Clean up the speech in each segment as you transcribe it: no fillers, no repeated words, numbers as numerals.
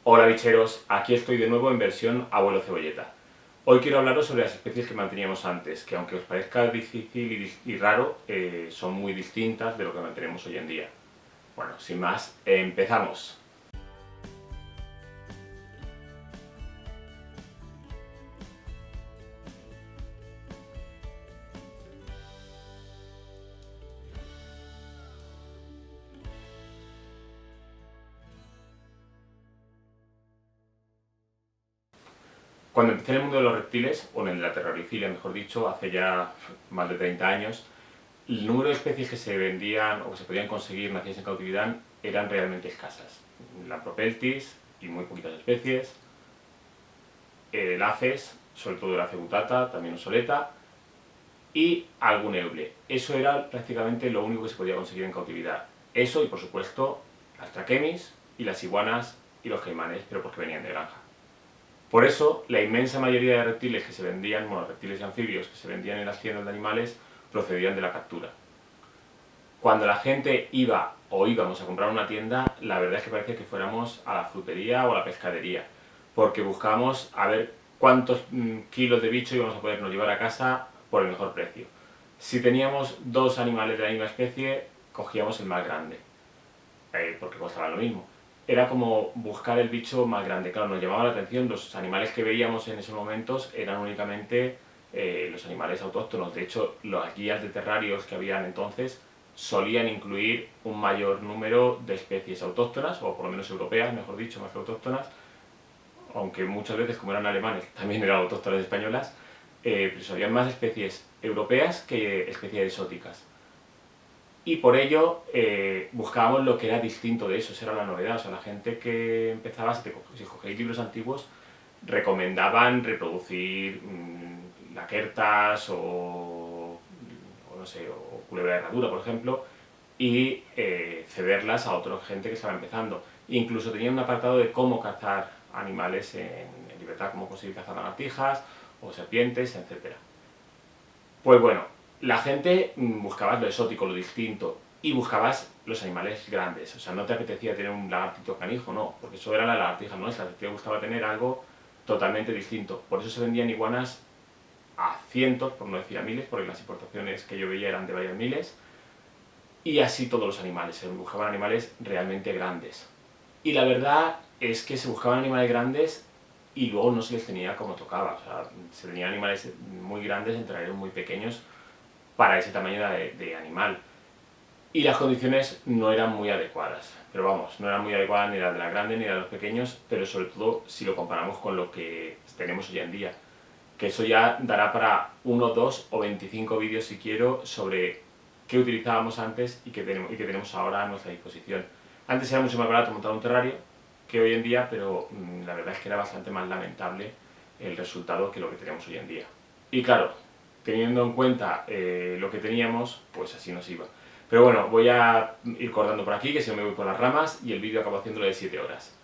Hola bicheros, aquí estoy de nuevo en versión Abuelo Cebolleta. Hoy quiero hablaros sobre las especies que manteníamos antes, que aunque os parezca difícil y raro, son muy distintas de lo que mantenemos hoy en día. Bueno, sin más, empezamos. Cuando empecé en el mundo de los reptiles, o en la terrorifilia mejor dicho, hace ya más de 30 años, el número de especies que se vendían o que se podían conseguir nacidas en cautividad eran realmente escasas. La Propeltis y muy poquitas especies, el Aces, sobre todo el Ace butata, también obsoleta, y algún euble. Eso era prácticamente lo único que se podía conseguir en cautividad. Eso y por supuesto las traquemis y las iguanas y los caimanes, pero porque venían de granja. Por eso, la inmensa mayoría de reptiles que se vendían, bueno, reptiles y anfibios que se vendían en las tiendas de animales, procedían de la captura. Cuando la gente iba o íbamos a comprar una tienda, la verdad es que parece que fuéramos a la frutería o a la pescadería, porque buscábamos a ver cuántos kilos de bicho íbamos a podernos llevar a casa por el mejor precio. Si teníamos dos animales de la misma especie, cogíamos el más grande, porque costaba lo mismo. Era como buscar el bicho más grande. Claro, nos llamaba la atención, los animales que veíamos en esos momentos eran únicamente los animales autóctonos. De hecho, las guías de terrarios que habían entonces solían incluir un mayor número de especies autóctonas, o por lo menos europeas, mejor dicho, más que autóctonas, aunque muchas veces, como eran alemanes, también eran autóctonas españolas, pero había más especies europeas que especies exóticas. Y por ello buscábamos lo que era distinto de eso, esa era la novedad. O sea, la gente que empezaba, si cogéis libros antiguos, recomendaban reproducir laquertas o no sé, o culebra de herradura, por ejemplo, y cederlas a otra gente que estaba empezando. Incluso tenían un apartado de cómo cazar animales en libertad, cómo conseguir cazar lagartijas o serpientes, etc. Pues bueno, la gente buscabas lo exótico, lo distinto, y buscabas los animales grandes. O sea, no te apetecía tener un lagartito canijo, no, porque eso era la lagartija nuestra, te gustaba tener algo totalmente distinto. Por eso se vendían iguanas a cientos, por no decir a miles, porque las importaciones que yo veía eran de varias miles, y así todos los animales, se buscaban animales realmente grandes. Y la verdad es que se buscaban animales grandes y luego no se les tenía como tocaba. O sea, se tenían animales muy grandes en terrarios muy pequeños para ese tamaño de animal. Y las condiciones no eran muy adecuadas. Pero vamos, no eran muy adecuadas ni las de las grandes ni las de los pequeños, pero sobre todo si lo comparamos con lo que tenemos hoy en día. Que eso ya dará para 1, 2 o 25 vídeos si quiero sobre qué utilizábamos antes y qué tenemos ahora a nuestra disposición. Antes era mucho más barato montar un terrario que hoy en día, pero la verdad es que era bastante más lamentable el resultado que lo que tenemos hoy en día. Y claro, teniendo en cuenta lo que teníamos, pues así nos iba. Pero bueno, voy a ir cortando por aquí, que si no me voy por las ramas, y el vídeo acabo haciéndolo de 7 horas.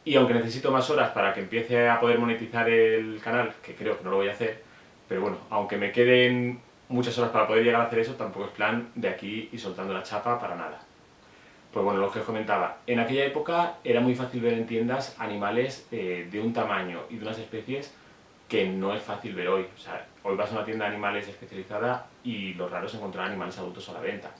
Y aunque necesito más horas para que empiece a poder monetizar el canal, que creo que no lo voy a hacer, pero bueno, aunque me queden muchas horas para poder llegar a hacer eso, tampoco es plan de aquí y soltando la chapa para nada. Pues bueno, lo que os comentaba, en aquella época era muy fácil ver en tiendas animales de un tamaño y de unas especies que no es fácil ver hoy. O sea, hoy vas a una tienda de animales especializada y lo raro es encontrar animales adultos a la venta.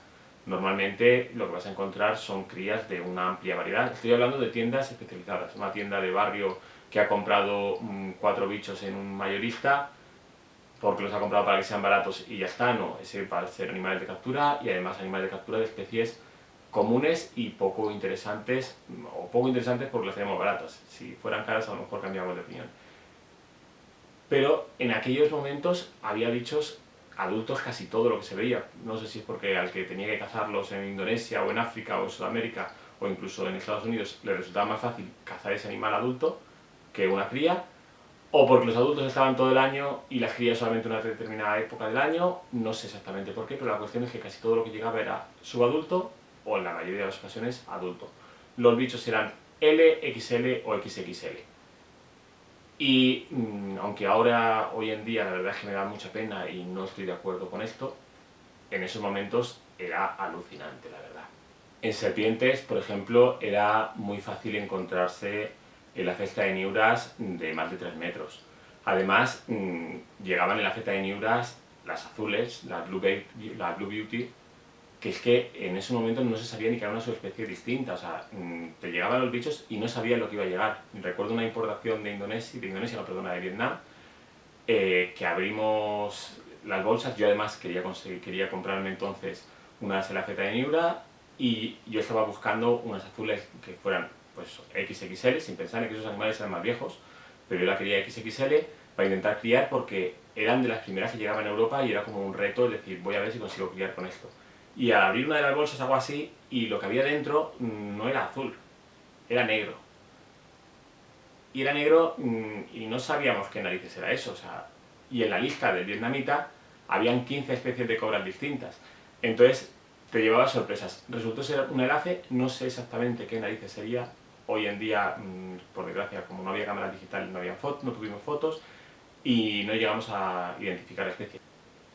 Normalmente lo que vas a encontrar son crías de una amplia variedad. Estoy hablando de tiendas especializadas. Una tienda de barrio que ha comprado 4 bichos en un mayorista porque los ha comprado para que sean baratos y ya está, no. Ese para ser animales de captura y además animales de captura de especies comunes y poco interesantes, o poco interesantes porque las tenemos baratas. Si fueran caras a lo mejor cambiamos de opinión. Pero en aquellos momentos había bichos adultos casi todo lo que se veía. No sé si es porque al que tenía que cazarlos en Indonesia o en África o en Sudamérica o incluso en Estados Unidos le resultaba más fácil cazar ese animal adulto que una cría, o porque los adultos estaban todo el año y las crías solamente una determinada época del año, no sé exactamente por qué, pero la cuestión es que casi todo lo que llegaba era subadulto o en la mayoría de las ocasiones adulto. Los bichos eran L, XL o XXL. Y aunque ahora, hoy en día, la verdad es que me da mucha pena y no estoy de acuerdo con esto, en esos momentos era alucinante, la verdad. En serpientes, por ejemplo, era muy fácil encontrarse en la cesta de Niuras de más de 3 metros. Además, llegaban en la cesta de Niuras las azules, la Blue Beauty, que es que en ese momento no se sabía ni que era una subespecie distinta, o sea, te llegaban los bichos y no sabían lo que iba a llegar. Recuerdo una importación de de Vietnam, que abrimos las bolsas. Yo además quería comprarme entonces unas en la feta de Niura, y yo estaba buscando unas azules que fueran pues XXL, sin pensar en que esos animales eran más viejos, pero yo la quería XXL para intentar criar, porque eran de las primeras que llegaban a Europa y era como un reto, es decir, voy a ver si consigo criar con esto. Y al abrir una de las bolsas hago así, y lo que había dentro no era azul, era negro. Y era negro, y no sabíamos qué narices era eso, o sea, y en la lista del vietnamita habían 15 especies de cobras distintas. Entonces te llevaba sorpresas. Resultó ser un elace, no sé exactamente qué narices sería. Hoy en día, por desgracia, como no había cámara digital, no tuvimos fotos y no llegamos a identificar la especie.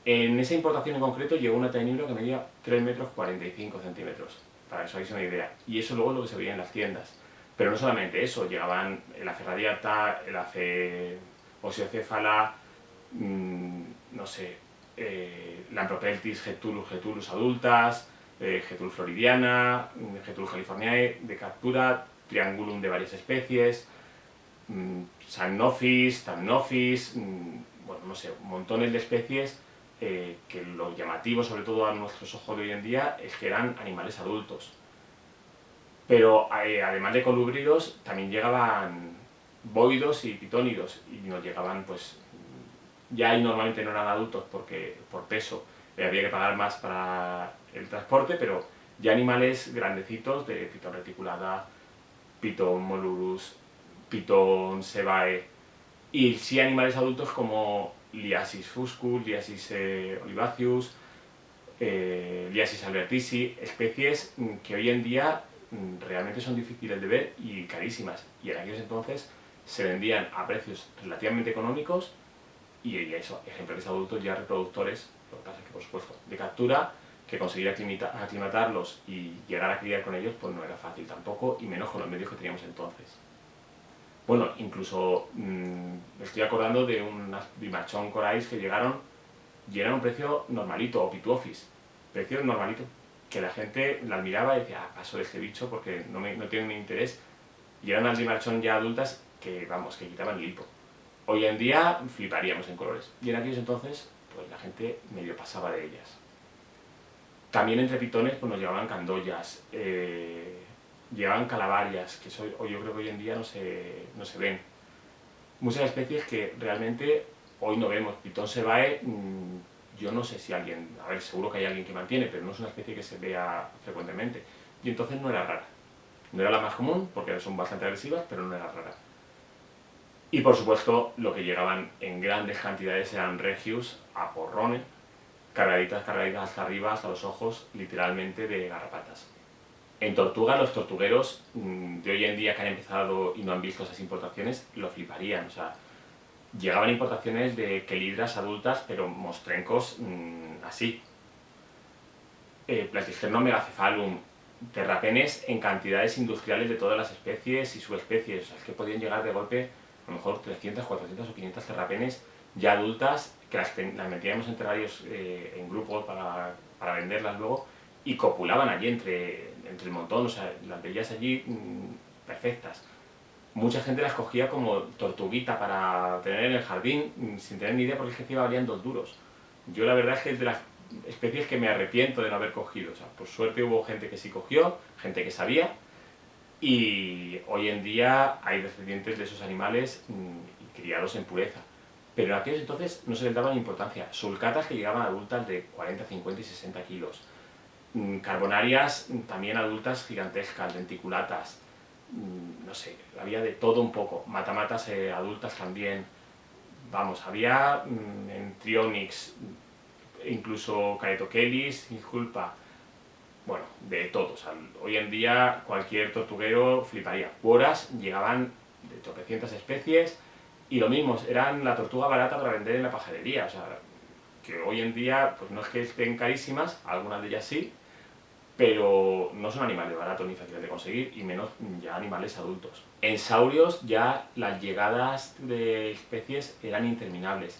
En esa importación en concreto llegó una tainura que medía 3 metros 45 centímetros, para que os hagáis una idea. Y eso luego es lo que se veía en las tiendas. Pero no solamente eso, llegaban el ace radiata, el ace oseocéfala, no sé, Lampropeltis getulus adultas, Getulus floridiana, Getulus californiae, de captura, Triangulum de varias especies, Samnophis, Thamnophis, bueno, no sé, montones de especies, que lo llamativo, sobre todo a nuestros ojos de hoy en día, es que eran animales adultos. Pero además de colúbridos, también llegaban bóvidos y pitónidos, y nos llegaban, pues, ya ahí normalmente no eran adultos porque por peso había que pagar más para el transporte, pero ya animales grandecitos de Pitón reticulata, Pitón molurus, Pitón sebae, y sí animales adultos como Liasis fuscus, Liasis olivaceus, Liasis albertisi, especies que hoy en día realmente son difíciles de ver y carísimas, y en aquellos entonces se vendían a precios relativamente económicos, y eso, ejemplares adultos ya reproductores, lo que pasa es que por supuesto de captura, que conseguir aclimatarlos y llegar a criar con ellos pues no era fácil tampoco, y menos con los medios que teníamos entonces. Bueno, incluso me estoy acordando de unas Bimachón corais que llegaron y eran un precio normalito, o Pituophis, precio normalito, que la gente las miraba y decía, paso de este bicho porque no tiene ni interés, y eran unas Bimachón ya adultas que, vamos, que quitaban el hipo. Hoy en día fliparíamos en colores, y en aquellos entonces pues la gente medio pasaba de ellas. También entre pitones pues nos llevaban candoyas, llevaban calavarias, que yo creo que hoy en día no se ven. Muchas especies que realmente hoy no vemos. Pitón sebae, yo no sé si alguien, a ver, seguro que hay alguien que mantiene, pero no es una especie que se vea frecuentemente. Y entonces no era rara. No era la más común, porque son bastante agresivas, pero no era rara. Y por supuesto, lo que llegaban en grandes cantidades eran regius a porrones, cargaditas hasta arriba, hasta los ojos, literalmente de garrapatas. En tortuga, los tortugueros de hoy en día que han empezado y no han visto esas importaciones, lo fliparían. O sea, llegaban importaciones de quelidras adultas, pero mostrencos así. Platysterno megacephalum, terrapenes en cantidades industriales de todas las especies y subespecies. O sea, es que podían llegar de golpe a lo mejor 300, 400 o 500 terrapenes ya adultas, que las metíamos en terrarios en grupos para venderlas luego, y copulaban allí entre el montón, o sea, las veías allí perfectas. Mucha gente las cogía como tortuguita para tener en el jardín, sin tener ni idea, porque es que encima valían 2 duros. Yo la verdad es que es de las especies que me arrepiento de no haber cogido. O sea, por suerte hubo gente que sí cogió, gente que sabía, y hoy en día hay descendientes de esos animales criados en pureza. Pero en aquellos entonces no se les daba importancia. Sulcatas que llegaban adultas de 40, 50 y 60 kilos. Carbonarias también adultas gigantescas, denticulatas, no sé, había de todo un poco. Matamatas adultas también. Vamos, había en Trionyx, incluso Caetochelis, Inculpa. Bueno, de todo. O sea, hoy en día cualquier tortuguero fliparía. Cuoras llegaban de tropecientas especies, y lo mismo, eran la tortuga barata para vender en la pajarería. O sea, que hoy en día pues no es que estén carísimas, algunas de ellas sí, pero no son animales baratos ni fáciles de conseguir, y menos ya animales adultos. En saurios ya las llegadas de especies eran interminables.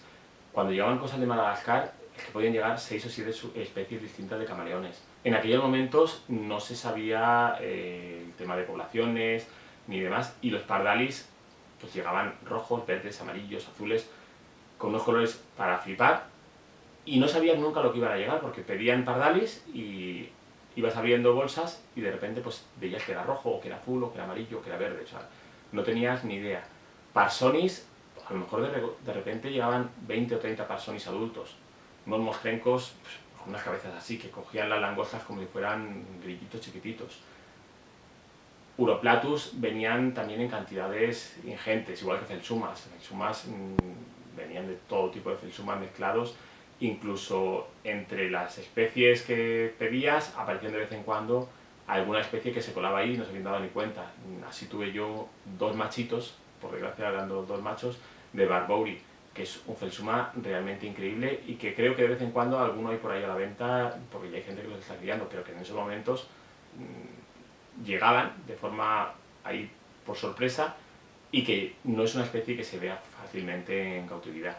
Cuando llegaban cosas de Madagascar, es que podían llegar 6 o 7 especies distintas de camaleones. En aquellos momentos no se sabía el tema de poblaciones ni demás, y los pardalis pues llegaban rojos, verdes, amarillos, azules, con unos colores para flipar, y no sabías nunca lo que iban a llegar, porque pedían pardalis y ibas abriendo bolsas y de repente pues veías que era rojo, o que era azul, o que era amarillo, o que era verde, o sea, no tenías ni idea. Parsonis, a lo mejor de repente llegaban 20 o 30 parsonis adultos, unos mostrencos pues, con unas cabezas así, que cogían las langostas como si fueran grillitos chiquititos. Uroplatus venían también en cantidades ingentes, igual que felsumas. Felsumas venían de todo tipo de felsumas mezclados, incluso entre las especies que pedías aparecían de vez en cuando alguna especie que se colaba ahí y no se habían dado ni cuenta. Así tuve yo 2 machitos, por desgracia eran dos machos, de Barbouri, que es un felsuma realmente increíble y que creo que de vez en cuando alguno hay por ahí a la venta, porque ya hay gente que los está criando, pero que en esos momentos llegaban de forma ahí por sorpresa, y que no es una especie que se vea fácilmente en cautividad.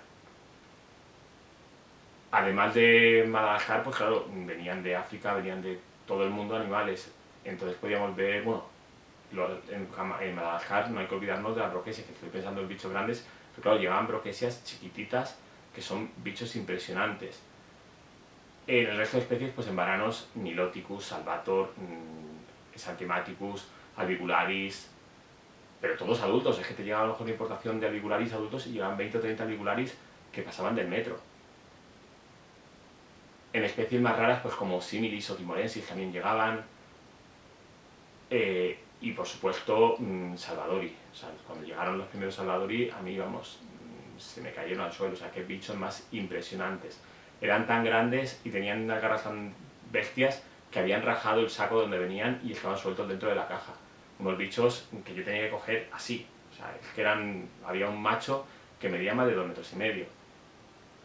Además de Madagascar, pues claro, venían de África, venían de todo el mundo animales, entonces podíamos ver, bueno, en Madagascar no hay que olvidarnos de las broquesias, que estoy pensando en bichos grandes, pero claro, llegaban broquesias chiquititas, que son bichos impresionantes. En el resto de especies, pues en varanos, Niloticus, Salvator, Xanthematicus, Albicularis, pero todos adultos. Es que te llegaba a lo mejor una importación de Albicularis adultos y llegaban 20 o 30 Albicularis que pasaban del metro. En especies más raras, pues como Similis o Timorensis también llegaban, y por supuesto Salvadori. O sea, cuando llegaron los primeros Salvadori, a mí, vamos, se me cayeron al suelo. O sea, qué bichos más impresionantes. Eran tan grandes y tenían unas garras tan bestias que habían rajado el saco donde venían y estaban sueltos dentro de la caja. Unos bichos que yo tenía que coger así. O sea, es que había un macho que medía más de 2,5 metros.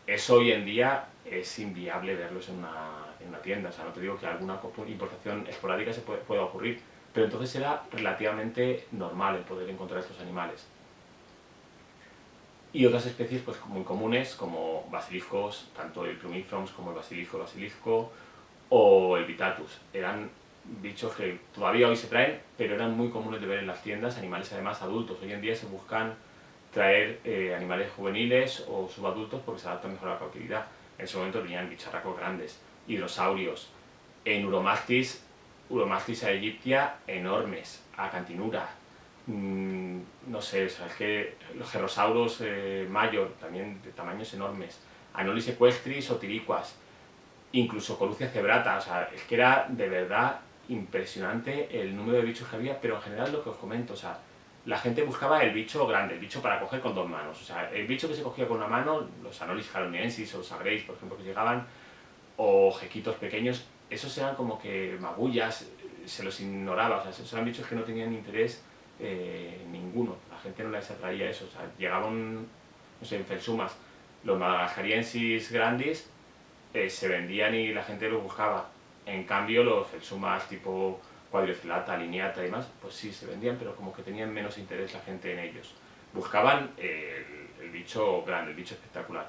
Eso hoy en día es inviable verlos en una tienda. O sea, no te digo que alguna importación esporádica se pueda ocurrir, pero entonces era relativamente normal el poder encontrar estos animales. Y otras especies pues muy comunes, como basiliscos, tanto el Plumifrons como el basilisco o el Vitatus. Eran bichos que todavía hoy se traen, pero eran muy comunes de ver en las tiendas, animales además adultos. Hoy en día se buscan traer animales juveniles o subadultos porque se adaptan mejor a la cautividad. En ese momento venían bicharracos grandes, hidrosaurios, en Uromastis aegyptia enormes, Acantinura, no sé, o sea, es que los Gerrosauros mayor, también de tamaños enormes, Anolis equestris o tiriquas, incluso Colucia cebrata. O sea, es que era de verdad impresionante el número de bichos que había, pero en general lo que os comento, o sea, la gente buscaba el bicho grande, el bicho para coger con 2 manos. O sea, el bicho que se cogía con una mano, los Anolis jaroniensis o sagreis, por ejemplo, que llegaban, o jequitos pequeños, esos eran como que magullas, se los ignoraba. O sea, esos eran bichos que no tenían interés ninguno. La gente no les atraía eso. O sea, llegaban, no sé, en felsumas, los madagascariensis grandis, se vendían y la gente los buscaba. En cambio, los felsumas tipo cuadricelata, lineata y demás, pues sí, se vendían, pero como que tenían menos interés la gente en ellos. Buscaban el bicho grande, el bicho espectacular.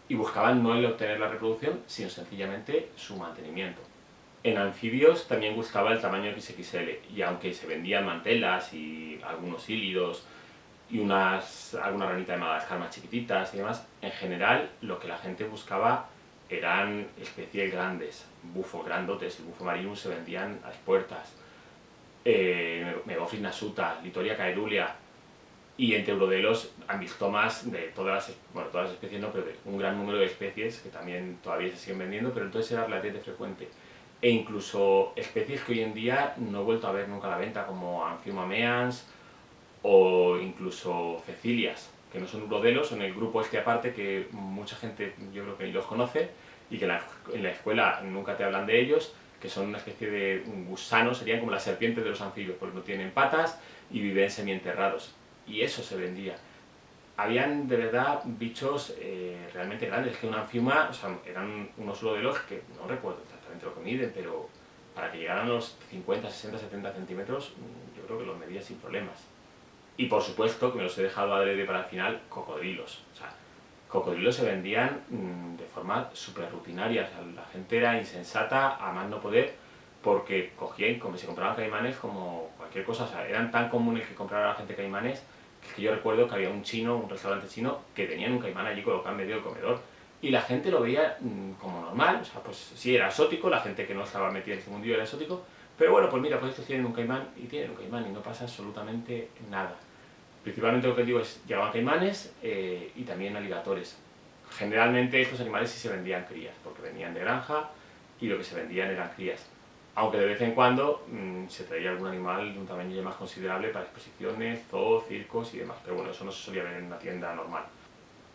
Y buscaban no el obtener la reproducción, sino sencillamente su mantenimiento. En anfibios también buscaba el tamaño XXL, y aunque se vendían mantelas y algunos hílidos y alguna ranita de Madagascar más chiquititas y demás, en general lo que la gente buscaba eran especies grandes, bufos grandotes. El bufo marinus se vendían a expuertas, Megophis nasuta, Litoria caerulia, y entre Eurodelos ambistomas de todas las especies no, pero de un gran número de especies que también todavía se siguen vendiendo, pero entonces era relativamente frecuente. E incluso especies que hoy en día no he vuelto a ver nunca a la venta, como Amphimameans o incluso Cecilias, que no son Eurodelos, son el grupo este aparte que mucha gente yo creo que ni los conoce y que en la escuela nunca te hablan de ellos, que son una especie de gusanos, serían como las serpientes de los anfibios, porque no tienen patas y viven semienterrados. Y eso se vendía. Habían de verdad bichos realmente grandes, que un anfiuma, o sea, eran unos Eurodelos que no recuerdo exactamente lo que miden, pero para que llegaran a los 50, 60, 70 centímetros, yo creo que los medía sin problemas. Y por supuesto, que me los he dejado adrede para el final, cocodrilos. O sea, cocodrilos se vendían de forma súper rutinaria. O sea, la gente era insensata a más no poder, porque cogían, como se compraban caimanes como cualquier cosa. O sea, eran tan comunes que comprara la gente caimanes, que yo recuerdo que había un chino, un restaurante chino, que tenían un caimán allí colocado en medio del comedor. Y la gente lo veía como normal. O sea, pues sí era exótico, la gente que no estaba metida en este mundillo era exótico. Pero bueno, pues mira, pues estos tienen un caimán y no pasa absolutamente nada. Principalmente lo que digo es, llevaban caimanes y también aligatores. Generalmente estos animales sí se vendían crías, porque venían de granja y lo que se vendían eran crías. Aunque de vez en cuando se traía algún animal de un tamaño ya más considerable para exposiciones, zoos, circos y demás. Pero bueno, eso no se solía ver en una tienda normal.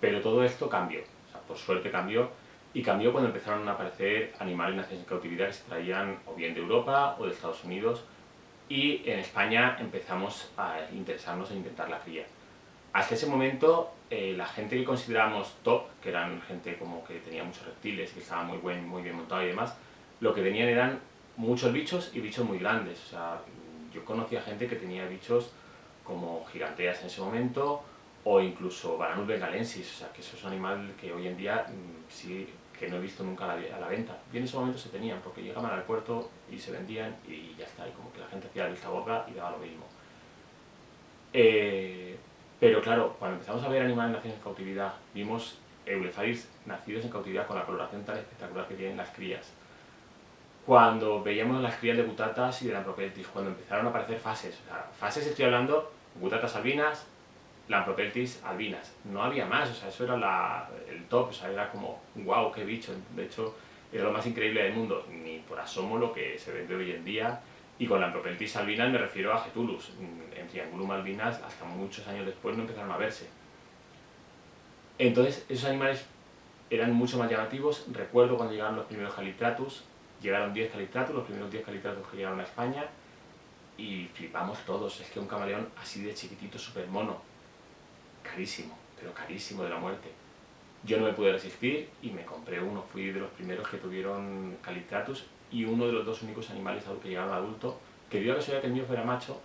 Pero todo esto cambió, o sea, por suerte cambió, y cambió cuando empezaron a aparecer animales nacidos en cautividad que se traían o bien de Europa o de Estados Unidos, y en España empezamos a interesarnos en intentar la cría. Hasta ese momento, la gente que considerábamos top, que eran gente como que tenía muchos reptiles, que estaba muy bien montado y demás, lo que tenían eran muchos bichos y bichos muy grandes. O sea, yo conocía gente que tenía bichos como giganteas en ese momento, o incluso Varanus bengalensis, o sea, que eso es un animal que hoy en día sí que no he visto nunca a la venta. Y en ese momento se tenían, porque llegaban al puerto y se vendían y ya está, y como que la gente hacía la vista gorda y daba lo mismo. Pero claro, cuando empezamos a ver animales nacidos en cautividad, vimos Eublepharis nacidos en cautividad con la coloración tan espectacular que tienen las crías. Cuando veíamos las crías de Butatas y de Lampropeltis, cuando empezaron a aparecer fases, o sea, fases estoy hablando, Butatas albinas, Lampropeltis albinas, no había más, o sea, eso era el top, o sea, era como, wow, qué bicho, de hecho, era lo más increíble del mundo, ni por asomo lo que se vende hoy en día, y con Lampropeltis albinas me refiero a Getulus, en Triangulum albinas hasta muchos años después no empezaron a verse. Entonces, esos animales eran mucho más llamativos. Recuerdo cuando llegaron los primeros Calitratus, llegaron 10 Calitratus, los primeros 10 Calitratus que llegaron a España, y flipamos todos, es que un camaleón así de chiquitito, súper mono, carísimo, pero carísimo de la muerte. Yo no me pude resistir y me compré uno, fui de los primeros que tuvieron Calitratus y uno de los dos únicos animales que llegaron a adulto, que dio la casualidad que el mío fuera macho,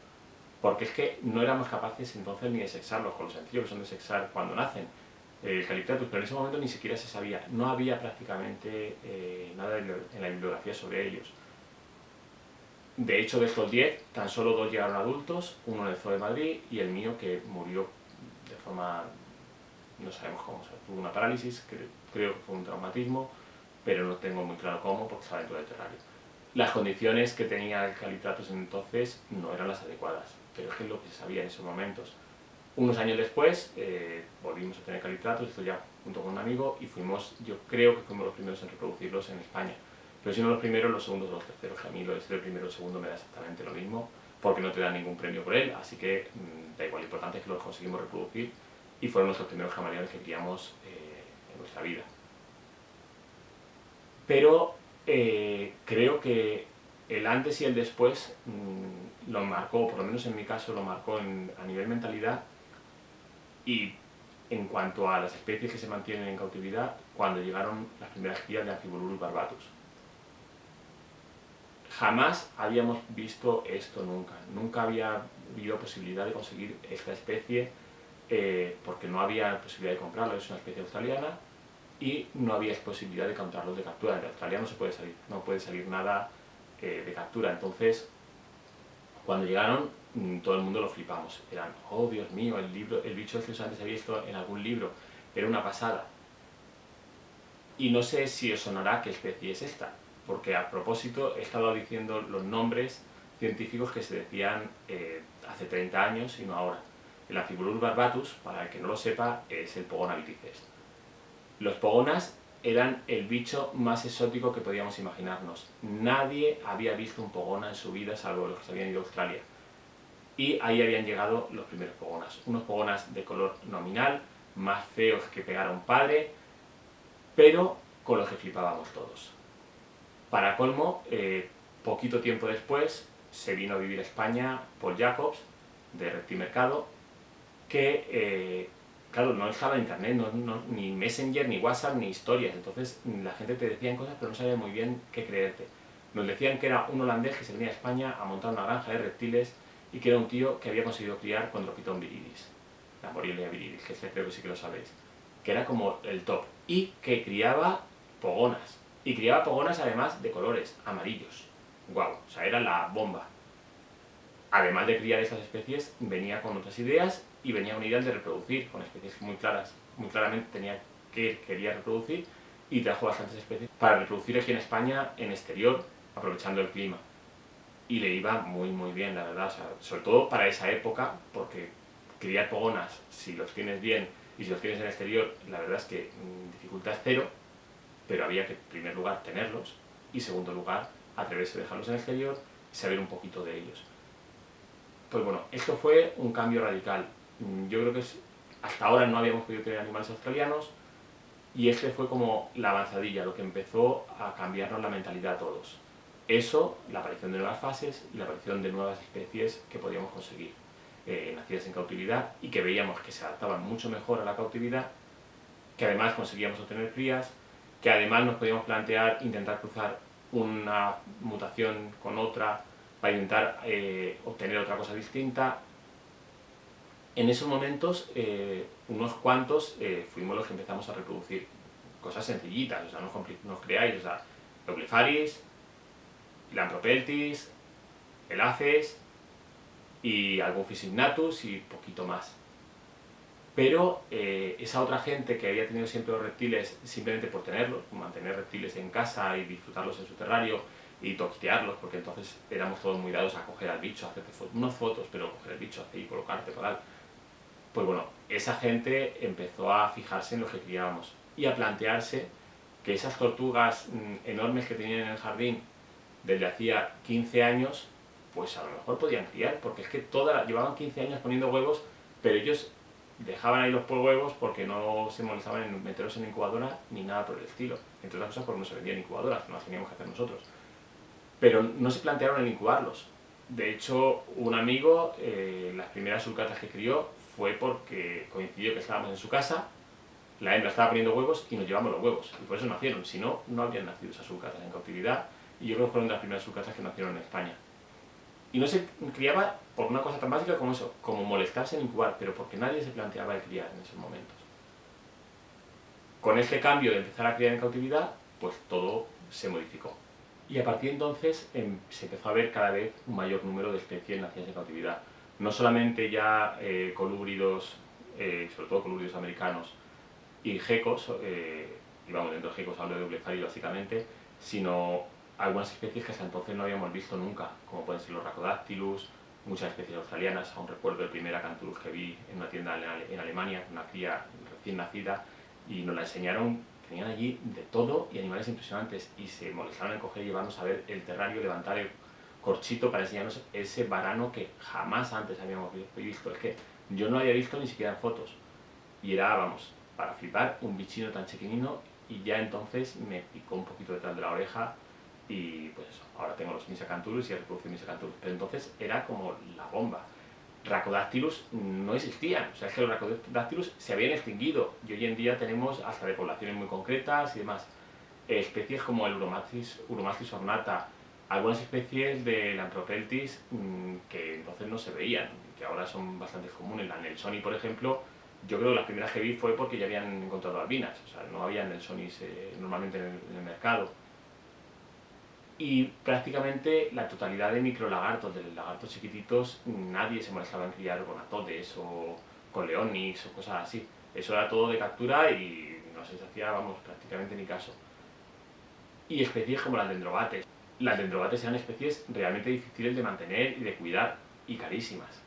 porque es que no éramos capaces entonces ni de sexarlos, con lo sencillo que son de sexar cuando nacen, el Calitratus, pero en ese momento ni siquiera se sabía, no había prácticamente nada en la bibliografía sobre ellos. De hecho, de estos 10, tan solo 2 llegaron adultos, uno en el Zoo de Madrid y el mío que murió de forma, no sabemos cómo, o sea, tuvo una parálisis, creo que fue un traumatismo, pero no tengo muy claro cómo porque estaba dentro del terrario. Las condiciones que tenía el Calitratus entonces no eran las adecuadas, pero es que es lo que se sabía en esos momentos. Unos años después volvimos a tener Calitratus, esto ya junto con un amigo, y yo creo que fuimos los primeros en reproducirlos en España. Pero si no los primeros, los segundos o los terceros, que a mí lo de ser el primero o el segundo me da exactamente lo mismo, porque no te dan ningún premio por él, así que da igual, lo importante es que los conseguimos reproducir y fueron nuestros primeros camaleones que criamos en nuestra vida. Pero creo que el antes y el después lo marcó, por lo menos en mi caso, lo marcó a nivel mentalidad y en cuanto a las especies que se mantienen en cautividad cuando llegaron las primeras crías de Amphibolurus barbatus. Jamás habíamos visto esto nunca había habido posibilidad de conseguir esta especie porque no había posibilidad de comprarlo, es una especie australiana y no había posibilidad de encontrarlos de captura. En Australia no puede salir nada de captura, entonces cuando llegaron todo el mundo lo flipamos, eran, oh Dios mío, el bicho este solamente se había visto en algún libro, era una pasada. Y no sé si os sonará qué especie es esta, porque a propósito he estado diciendo los nombres científicos que se decían hace 30 años y no ahora. El Amphibolurus barbatus, para el que no lo sepa, es el Pogona vitices. Los pogonas eran el bicho más exótico que podíamos imaginarnos. Nadie había visto un pogona en su vida, salvo los que se habían ido a Australia. Y ahí habían llegado los primeros pogonas. Unos pogonas de color nominal, más feos que pegar a un padre, pero con los que flipábamos todos. Para colmo, poquito tiempo después, se vino a vivir a España Paul Jacobs, de Reptimercado, que, claro, no estaba en internet, ni Messenger, ni WhatsApp, ni historias, entonces la gente te decía cosas, pero no sabía muy bien qué creerte. Nos decían que era un holandés que se venía a España a montar una granja de reptiles y que era un tío que había conseguido criar Chondrophyton viridis, la Morelia viridis, que creo que sí que lo sabéis, que era como el top, y que criaba pogonas, y criaba pogonas además de colores amarillos. Guau, o sea, era la bomba. Además de criar estas especies, venía con otras ideas y venía con ideas de reproducir, con especies muy claras, muy claramente tenía que quería reproducir y trajo bastantes especies para reproducir aquí en España, en exterior, aprovechando el clima. Y le iba muy bien, la verdad, o sea, sobre todo para esa época, porque criar pogonas, si los tienes bien y si los tienes en exterior, la verdad es que dificultad es cero, pero había que, en primer lugar, tenerlos y, en segundo lugar, atreverse a dejarlos en exterior y saber un poquito de ellos. Pues bueno, esto fue un cambio radical. Yo creo que hasta ahora no habíamos podido tener animales australianos y este fue como la avanzadilla, lo que empezó a cambiarnos la mentalidad a todos. Eso, la aparición de nuevas fases y la aparición de nuevas especies que podíamos conseguir, nacidas en cautividad y que veíamos que se adaptaban mucho mejor a la cautividad, que además conseguíamos obtener crías, que además nos podíamos plantear intentar cruzar una mutación con otra para intentar obtener otra cosa distinta. En esos momentos, unos cuantos fuimos los que empezamos a reproducir cosas sencillitas, o sea, no os creáis, o sea, Eublepharis, Lampropeltis, Elaces y algún Physignathus y poquito más. Pero esa otra gente que había tenido siempre los reptiles simplemente por tenerlos, mantener reptiles en casa y disfrutarlos en su terrario y toquetearlos, porque entonces éramos todos muy dados a coger al bicho, a hacerte unas fotos, pero coger el bicho y colocarte para tal. Pues bueno, esa gente empezó a fijarse en lo que criábamos y a plantearse que esas tortugas enormes que tenían en el jardín desde hacía 15 años, pues a lo mejor podían criar, porque es que llevaban 15 años poniendo huevos, pero ellos dejaban ahí los huevos porque no se molestaban en meterlos en incubadora ni nada por el estilo. Entre otras cosas porque no se vendían incubadoras, no las teníamos que hacer nosotros. Pero no se plantearon el incubarlos. De hecho, un amigo, las primeras sulcatas que crió fue porque coincidió que estábamos en su casa, la hembra estaba poniendo huevos y nos llevamos los huevos. Y por eso nacieron, si no, no habrían nacido esas sulcatas en cautividad. Y yo creo que fueron de las primeras sulcatas que nacieron en España. Y no se criaba por una cosa tan básica como eso, como molestarse en incubar, pero porque nadie se planteaba el criar en esos momentos. Con este cambio de empezar a criar en cautividad, pues todo se modificó. Y a partir de entonces se empezó a ver cada vez un mayor número de especies nacidas en cautividad. No solamente ya colúbridos, sobre todo colúbridos americanos, y gecos, y vamos, dentro de gecos hablo de Eublepharis básicamente, sino algunas especies que hasta entonces no habíamos visto nunca, como pueden ser los Rhacodactylus, muchas especies australianas. Aún recuerdo el primer Acanthurus que vi en una tienda en Alemania, una cría recién nacida, y nos la enseñaron. Tenían allí de todo y animales impresionantes, y se molestaron en coger y llevarnos a ver el terrario, levantar el corchito para enseñarnos ese varano que jamás antes habíamos visto. Es que yo no había visto ni siquiera en fotos, y era, vamos, para flipar, un bichino tan chiquinino. Y ya entonces me picó un poquito detrás de la oreja y pues eso, ahora tengo los Misacantulus y reproducción Misacantulus, pero entonces era como la bomba. Rhacodactylus no existían, o sea, es que los Rhacodactylus se habían extinguido y hoy en día tenemos hasta de poblaciones muy concretas y demás. Especies como el Uromastis ornata, algunas especies de Lampropeltis que entonces no se veían, que ahora son bastante comunes. La Nelsoni, por ejemplo, yo creo que las primeras que vi fue porque ya habían encontrado albinas, o sea, no había Nelsonis normalmente en el mercado. Y prácticamente la totalidad de microlagartos, de lagartos chiquititos, nadie se molestaba en criar con atodes o con leonix o cosas así. Eso era todo de captura y no se hacía, vamos, prácticamente ni caso. Y especies como las dendrobates. Las dendrobates eran especies realmente difíciles de mantener y de cuidar y carísimas.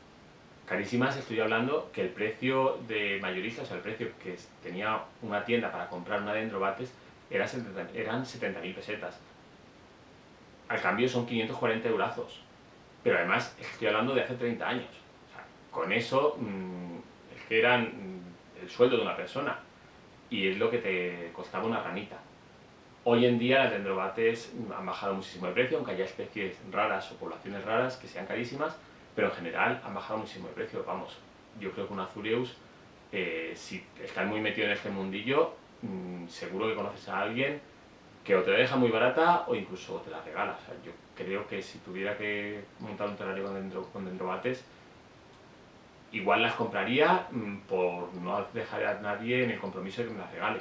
Carísimas, estoy hablando que el precio de mayorista, o sea, el precio que tenía una tienda para comprar una dendrobates eran 70.000 pesetas. Al cambio son 540 eurazos, pero además estoy hablando de hace 30 años. O sea, con eso es que eran el sueldo de una persona y es lo que te costaba una ranita. Hoy en día las dendrobates han bajado muchísimo de precio, aunque haya especies raras o poblaciones raras que sean carísimas, pero en general han bajado muchísimo de precio. Vamos, yo creo que un Azureus, si estás muy metido en este mundillo, seguro que conoces a alguien que o te la deja muy barata o incluso te la regala. O sea, yo creo que si tuviera que montar un terrario con dendrobates, igual las compraría por no dejar a nadie en el compromiso de que me las regale.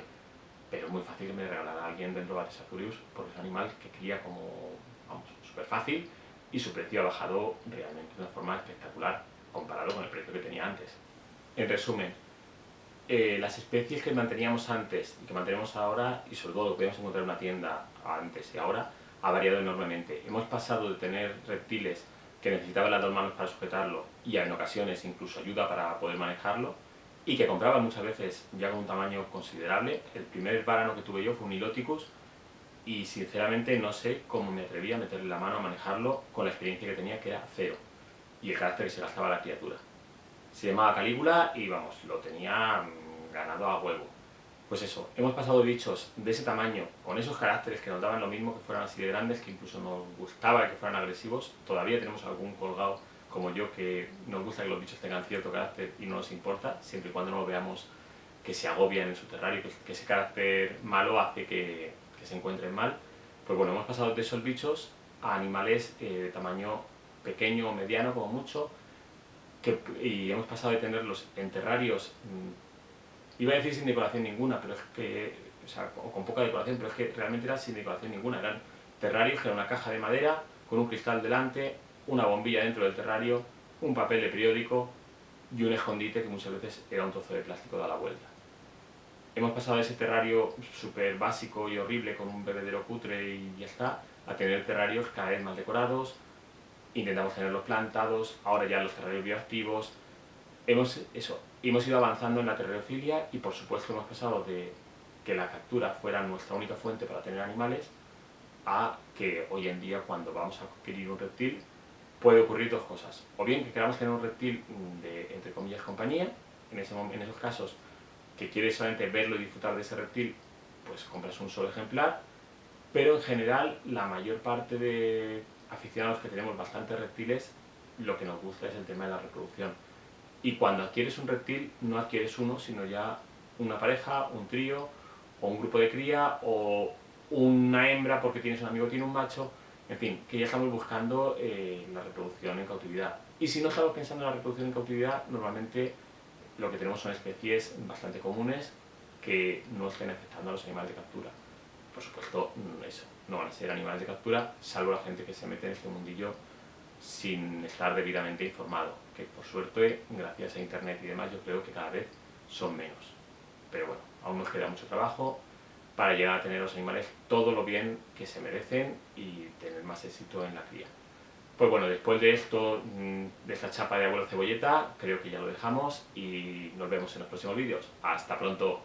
Pero es muy fácil que me regalara a alguien Dendrobates azurius porque es un animal que cría como, vamos, súper fácil y su precio ha bajado realmente de una forma espectacular comparado con el precio que tenía antes. En resumen, las especies que manteníamos antes y que mantenemos ahora, y sobre todo lo que podíamos encontrar en una tienda antes y ahora, ha variado enormemente. Hemos pasado de tener reptiles que necesitaban las dos manos para sujetarlo y en ocasiones incluso ayuda para poder manejarlo, y que compraban muchas veces ya con un tamaño considerable. El primer varano que tuve yo fue un Niloticus y sinceramente no sé cómo me atreví a meterle la mano a manejarlo con la experiencia que tenía, que era cero, y el carácter que se gastaba la criatura. Se llamaba Calígula y vamos, lo tenía ganado a huevo. Pues eso, hemos pasado de bichos de ese tamaño, con esos caracteres que nos daban lo mismo, que fueran así de grandes, que incluso nos gustaba que fueran agresivos. Todavía tenemos algún colgado como yo que nos gusta que los bichos tengan cierto carácter y no nos importa, siempre y cuando no veamos que se agobian en su terrario, que ese carácter malo hace que se encuentren mal. Pues bueno, hemos pasado de esos bichos a animales de tamaño pequeño o mediano como mucho, y hemos pasado de tenerlos en terrarios, iba a decir sin decoración ninguna, pero es que, o sea, con poca decoración, pero es que realmente eran sin decoración ninguna, eran terrarios que era una caja de madera con un cristal delante, una bombilla dentro del terrario, un papel de periódico y un escondite que muchas veces era un trozo de plástico dado la vuelta. Hemos pasado de ese terrario súper básico y horrible con un bebedero cutre y ya está, a tener terrarios cada vez más decorados. Intentamos tenerlos plantados, ahora ya los terrarios bioactivos. Hemos ido avanzando en la terrariofilia y por supuesto hemos pasado de que la captura fuera nuestra única fuente para tener animales a que hoy en día cuando vamos a adquirir un reptil puede ocurrir dos cosas. O bien que queramos tener un reptil de, entre comillas, compañía, en esos casos que quieres solamente verlo y disfrutar de ese reptil, pues compras un solo ejemplar, pero en general la mayor parte de aficionados que tenemos bastantes reptiles, lo que nos gusta es el tema de la reproducción. Y cuando adquieres un reptil, no adquieres uno, sino ya una pareja, un trío, o un grupo de cría, o una hembra porque tienes un amigo que tiene un macho, en fin, que ya estamos buscando la reproducción en cautividad. Y si no estamos pensando en la reproducción en cautividad, normalmente lo que tenemos son especies bastante comunes que no estén afectando a los animales de captura. Por supuesto, eso, no van a ser animales de captura, salvo la gente que se mete en este mundillo sin estar debidamente informado, que por suerte, gracias a internet y demás, yo creo que cada vez son menos. Pero bueno, aún nos queda mucho trabajo para llegar a tener los animales todo lo bien que se merecen y tener más éxito en la cría. Pues bueno, después de esto, de esta chapa de abuelo cebolleta, creo que ya lo dejamos y nos vemos en los próximos vídeos. ¡Hasta pronto!